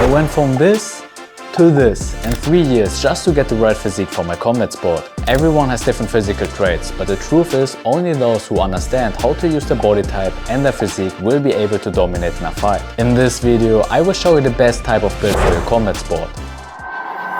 I went from this to this in 3 years just to get the right physique for my combat sport. Everyone has different physical traits, but the truth is only those who understand how to use their body type and their physique will be able to dominate in a fight. In this video I will show you the best type of build for your combat sport.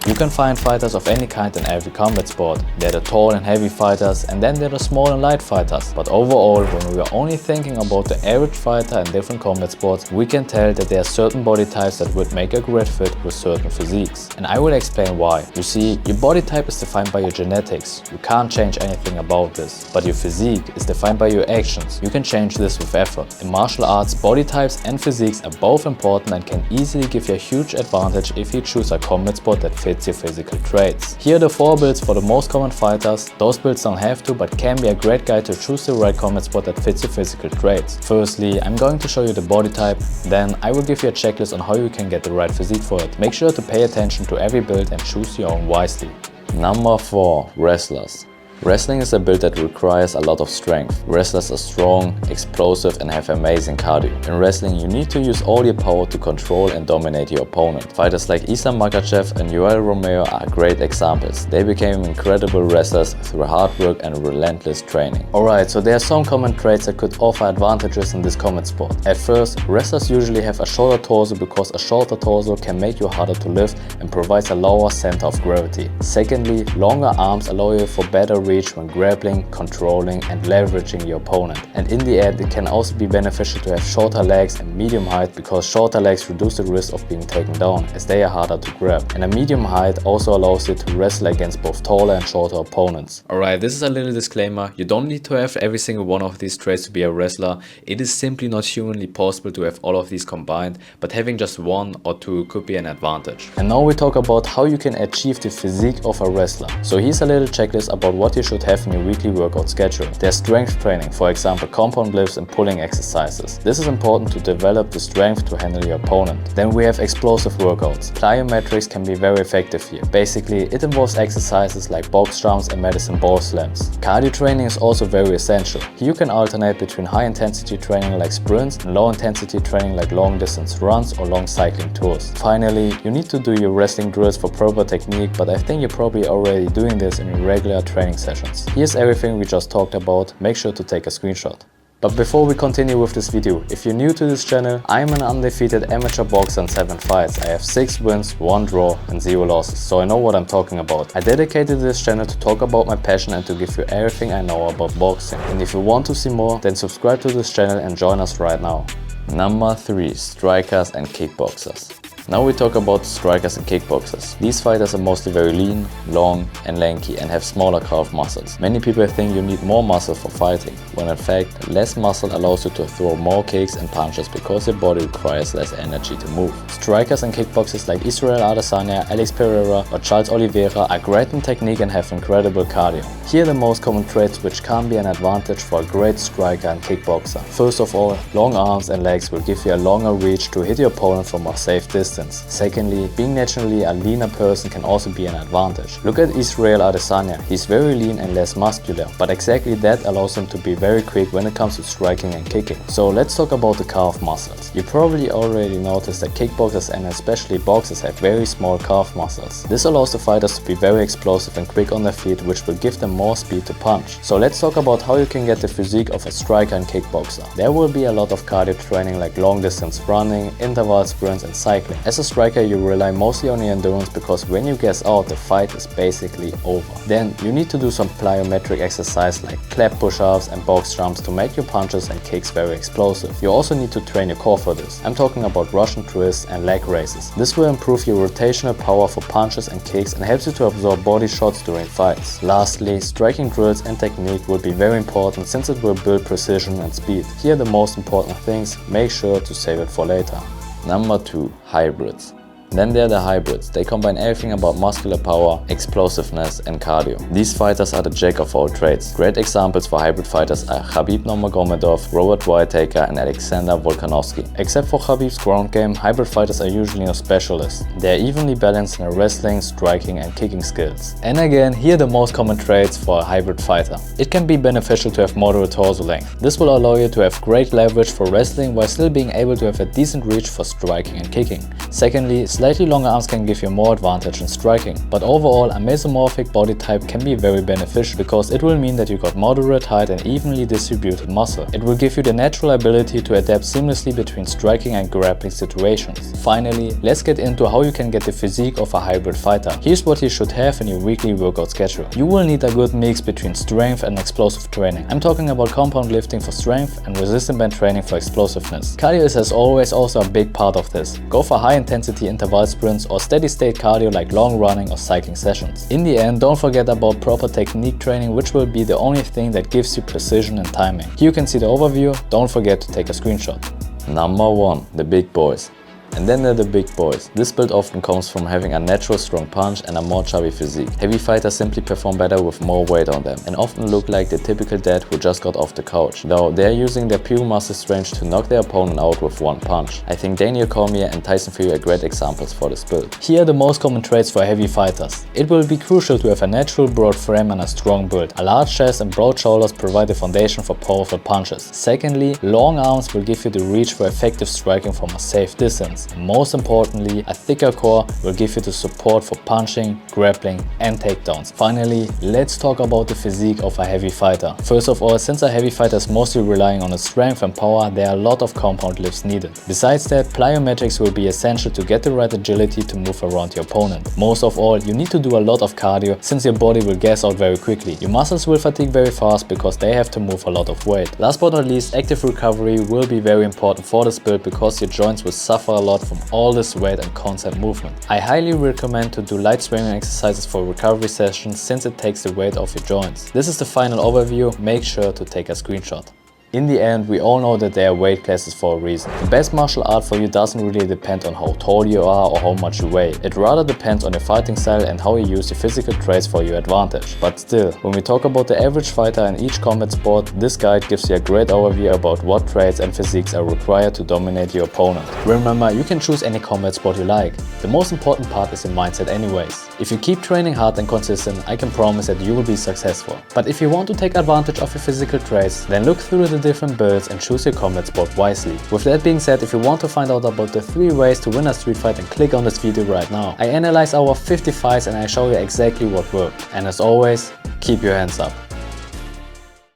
You can find fighters of any kind in every combat sport. They're the tall and heavy fighters, and then they're the small and light fighters. But overall, when we are only thinking about the average fighter in different combat sports, we can tell that there are certain body types that would make a great fit with certain physiques. And I will explain why. You see, your body type is defined by your genetics. You can't change anything about this. But your physique is defined by your actions. You can change this with effort. In martial arts, body types and physiques are both important and can easily give you a huge advantage if you choose a combat sport that fits your physical traits. Here are the 4 builds for the most common fighters. Those builds don't have to, but can be a great guide to choose the right combat sport that fits your physical traits. Firstly, I'm going to show you the body type, then I will give you a checklist on how you can get the right physique for it. Make sure to pay attention to every build and choose your own wisely. Number 4. Wrestlers. Wrestling is a build that requires a lot of strength. Wrestlers are strong, explosive and have amazing cardio. In wrestling you need to use all your power to control and dominate your opponent. Fighters like Islam Makhachev and Yoel Romero are great examples. They became incredible wrestlers through hard work and relentless training. Alright, so there are some common traits that could offer advantages in this combat sport. At first, wrestlers usually have a shorter torso because a shorter torso can make you harder to lift and provides a lower center of gravity. Secondly, longer arms allow you for better reach when grappling, controlling and leveraging your opponent. And in the end, it can also be beneficial to have shorter legs and medium height because shorter legs reduce the risk of being taken down as they are harder to grab. And a medium height also allows you to wrestle against both taller and shorter opponents. Alright, this is a little disclaimer. You don't need to have every single one of these traits to be a wrestler. It is simply not humanly possible to have all of these combined, but having just 1 or 2 could be an advantage. And now we talk about how you can achieve the physique of a wrestler. So here's a little checklist about what you should have in your weekly workout schedule. There's strength training, for example compound lifts and pulling exercises. This is important to develop the strength to handle your opponent. Then we have explosive workouts. Plyometrics can be very effective here. Basically, it involves exercises like box jumps and medicine ball slams. Cardio training is also very essential. Here you can alternate between high intensity training like sprints and low intensity training like long distance runs or long cycling tours. Finally, you need to do your wrestling drills for proper technique, but I think you're probably already doing this in your regular training sessions. Here's everything we just talked about. Make sure to take a screenshot. But before we continue with this video, if you're new to this channel, I'm an undefeated amateur boxer in 7 fights. I have 6 wins, 1 draw and 0 losses, so I know what I'm talking about. I dedicated this channel to talk about my passion and to give you everything I know about boxing. And if you want to see more, then subscribe to this channel and join us right now. Number 3. Strikers and kickboxers. Now we talk about strikers and kickboxers. These fighters are mostly very lean, long and lanky and have smaller calf muscles. Many people think you need more muscle for fighting, when in fact less muscle allows you to throw more kicks and punches because your body requires less energy to move. Strikers and kickboxers like Israel Adesanya, Alex Pereira or Charles Oliveira are great in technique and have incredible cardio. Here are the most common traits which can be an advantage for a great striker and kickboxer. First of all, long arms and legs will give you a longer reach to hit your opponent from a safe distance. Secondly, being naturally a leaner person can also be an advantage. Look at Israel Adesanya. He's very lean and less muscular, but exactly that allows him to be very quick when it comes to striking and kicking. So let's talk about the calf muscles. You probably already noticed that kickboxers and especially boxers have very small calf muscles. This allows the fighters to be very explosive and quick on their feet, which will give them more speed to punch. So let's talk about how you can get the physique of a striker and kickboxer. There will be a lot of cardio training like long distance running, interval sprints and cycling. As a striker you rely mostly on your endurance because when you gas out the fight is basically over. Then you need to do some plyometric exercise like clap push-ups and box jumps to make your punches and kicks very explosive. You also need to train your core for this. I'm talking about Russian twists and leg raises. This will improve your rotational power for punches and kicks and helps you to absorb body shots during fights. Lastly, striking drills and technique will be very important since it will build precision and speed. Here are the most important things, make sure to save it for later. Number 2. Hybrids. Then there are the hybrids. They combine everything about muscular power, explosiveness and cardio. These fighters are the jack of all trades. Great examples for hybrid fighters are Khabib Nurmagomedov, Robert Whittaker and Alexander Volkanovski. Except for Khabib's ground game, hybrid fighters are usually no specialists. They are evenly balanced in their wrestling, striking and kicking skills. And again, here are the most common traits for a hybrid fighter. It can be beneficial to have moderate torso length. This will allow you to have great leverage for wrestling while still being able to have a decent reach for striking and kicking. Secondly, Slightly longer arms can give you more advantage in striking, but overall a mesomorphic body type can be very beneficial because it will mean that you got moderate height and evenly distributed muscle. It will give you the natural ability to adapt seamlessly between striking and grappling situations. Finally, let's get into how you can get the physique of a hybrid fighter. Here's what you should have in your weekly workout schedule. You will need a good mix between strength and explosive training. I'm talking about compound lifting for strength and resistant band training for explosiveness. Cardio is as always also a big part of this. Go for high intensity interval sprints or steady state cardio like long running or cycling sessions. In the end, don't forget about proper technique training, which will be the only thing that gives you precision and timing. Here you can see the overview. Don't forget to take a screenshot. Number 1. The big boys. And then there are the big boys. This build often comes from having a natural strong punch and a more chubby physique. Heavy fighters simply perform better with more weight on them and often look like the typical dad who just got off the couch, though they are using their pure muscle strength to knock their opponent out with one punch. I think Daniel Cormier and Tyson Fury are great examples for this build. Here are the most common traits for heavy fighters. It will be crucial to have a natural broad frame and a strong build. A large chest and broad shoulders provide the foundation for powerful punches. Secondly, long arms will give you the reach for effective striking from a safe distance. Most importantly, a thicker core will give you the support for punching, grappling and takedowns. Finally, let's talk about the physique of a heavy fighter. First of all, since a heavy fighter is mostly relying on its strength and power, there are a lot of compound lifts needed. Besides that, plyometrics will be essential to get the right agility to move around your opponent. Most of all, you need to do a lot of cardio since your body will gas out very quickly. Your muscles will fatigue very fast because they have to move a lot of weight. Last but not least, active recovery will be very important for this build because your joints will suffer a lot from all this weight and constant movement. I highly recommend to do light swimming exercises for recovery sessions since it takes the weight off your joints. This is the final overview. Make sure to take a screenshot. In the end, we all know that there are weight classes for a reason. The best martial art for you doesn't really depend on how tall you are or how much you weigh. It rather depends on your fighting style and how you use your physical traits for your advantage. But still, when we talk about the average fighter in each combat sport, this guide gives you a great overview about what traits and physiques are required to dominate your opponent. Remember, you can choose any combat sport you like. The most important part is your mindset anyways. If you keep training hard and consistent, I can promise that you will be successful. But if you want to take advantage of your physical traits, then look through the different builds and choose your combat sport wisely. With that being said, if you want to find out about the 3 ways to win a street fight, then click on this video right now. I analyze our 50 fights and I show you exactly what worked. And as always, keep your hands up.